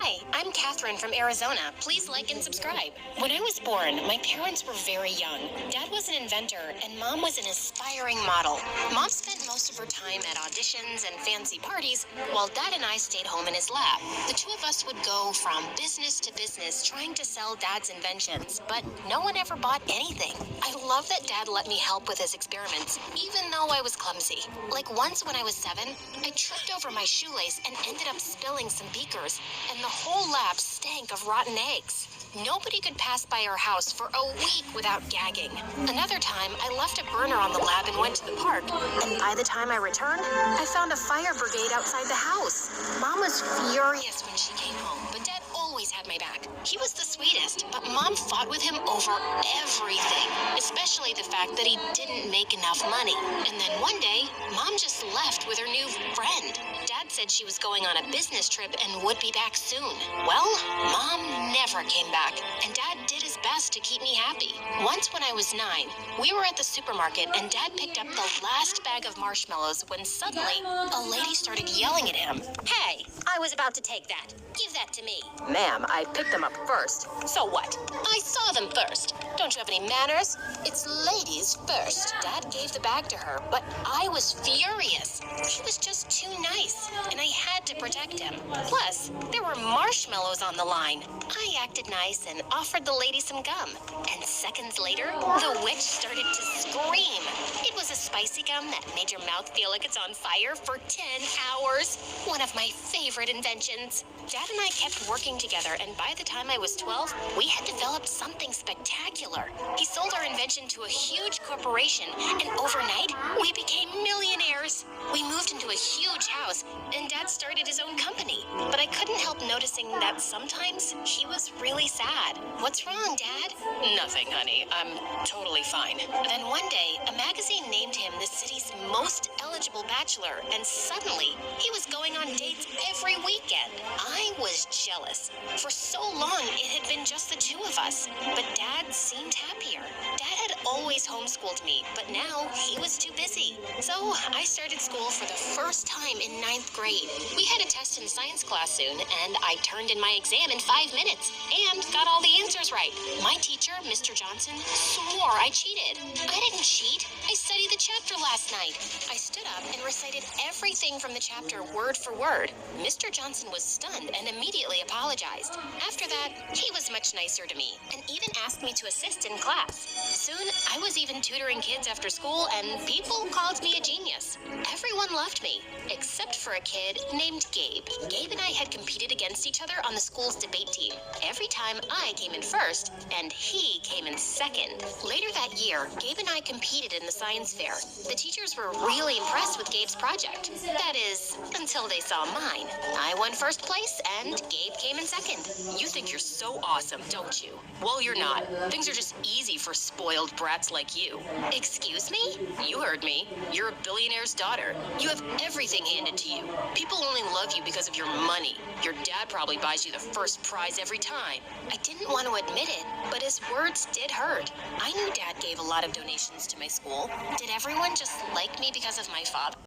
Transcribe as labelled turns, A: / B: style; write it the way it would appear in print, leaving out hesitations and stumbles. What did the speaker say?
A: Hi, I'm Catherine from Arizona. Please like and subscribe. When I was born, my parents were very young. Dad was an inventor, and Mom was an aspiring model. Mom spent most of her time at auditions and fancy parties, while Dad and I stayed home in his lab. The two of us would go from business to business trying to sell Dad's inventions, but no one ever bought anything. I love that Dad let me help with his experiments, even though I was clumsy. Like once when I was 7, I tripped over my shoelace and ended up spilling some beakers, and the whole lab stank of rotten eggs. Nobody could pass by our house for a week without gagging. Another time, I left a burner on the lab and went to the park, and by the time I returned, I found a fire brigade outside the house. Mom was furious when she came home, but Dad always had my back. He was the sweetest, but Mom fought with him over everything, especially the fact that he didn't make enough money. And then one day, Mom just left with her new friend. Dad said she was going on a business trip and would be back soon. Well, Mom never came back, and Dad did his best to keep me happy. Once when I was 9, we were at the supermarket and Dad picked up the last bag of marshmallows when suddenly a lady started yelling at him. "Hey, I was about to take that. Give that to me." "Ma'am, I picked them up first." "So what? I saw them first. Don't you have any manners? It's ladies first." Dad gave the bag to her, but I was furious. He was just too nice, and I had to protect him. Plus, there were marshmallows on the line. I acted nice and offered the lady some gum. And seconds later, the witch started to scream. It was a spicy gum that made your mouth feel like it's on fire for 10 hours. One of my favorite inventions. Dad and I kept working together, and by the time I was 12, we had developed something spectacular. He sold our invention to a huge corporation, and overnight, we became millionaires. We moved into a huge house, and Dad started his own company. But I couldn't help noticing that sometimes he was really sad. "What's wrong, Dad?" "Nothing, honey. I'm totally fine." Then one day, a magazine named him the city's most eligible bachelor, and suddenly, he was going on dates every weekend. I was jealous. For so long, it had been just the two of us, but Dad seemed happier. Dad had always homeschooled me, but now he was too busy. So I started school for the first time in 9th grade. We had a test in science class soon, and I turned in my exam in 5 minutes and got all the answers right. My teacher, Mr. Johnson, swore I cheated. I didn't cheat. I studied the chapter last night. I stood up and recited everything from the chapter word for word. Mr. Johnson was stunned and immediately apologized. After that, he was much nicer to me and even asked me to assist in class. Soon, I was even tutoring kids after school, and people called me a genius. Everyone loved me, except for a kid named Gabe. Gabe and I had competed against each other on the school's debate team. Every time I came in first, and he came in second. Later that year, Gabe and I competed in the science fair. The teachers were really impressed with Gabe's project. That is, until they saw mine. I won first place, and Gabe came in second. You think you're so awesome, don't you? Well, you're not. Things are just easy for spoiled brats like you. Excuse me? You heard me. You're a billionaire's daughter. You have everything handed to you. People only love you because of your money. Your dad probably buys you the first prize every time. I didn't want to admit it, but his words did hurt. I knew Dad gave a lot of donations to my school. Did everyone just like me because of my father?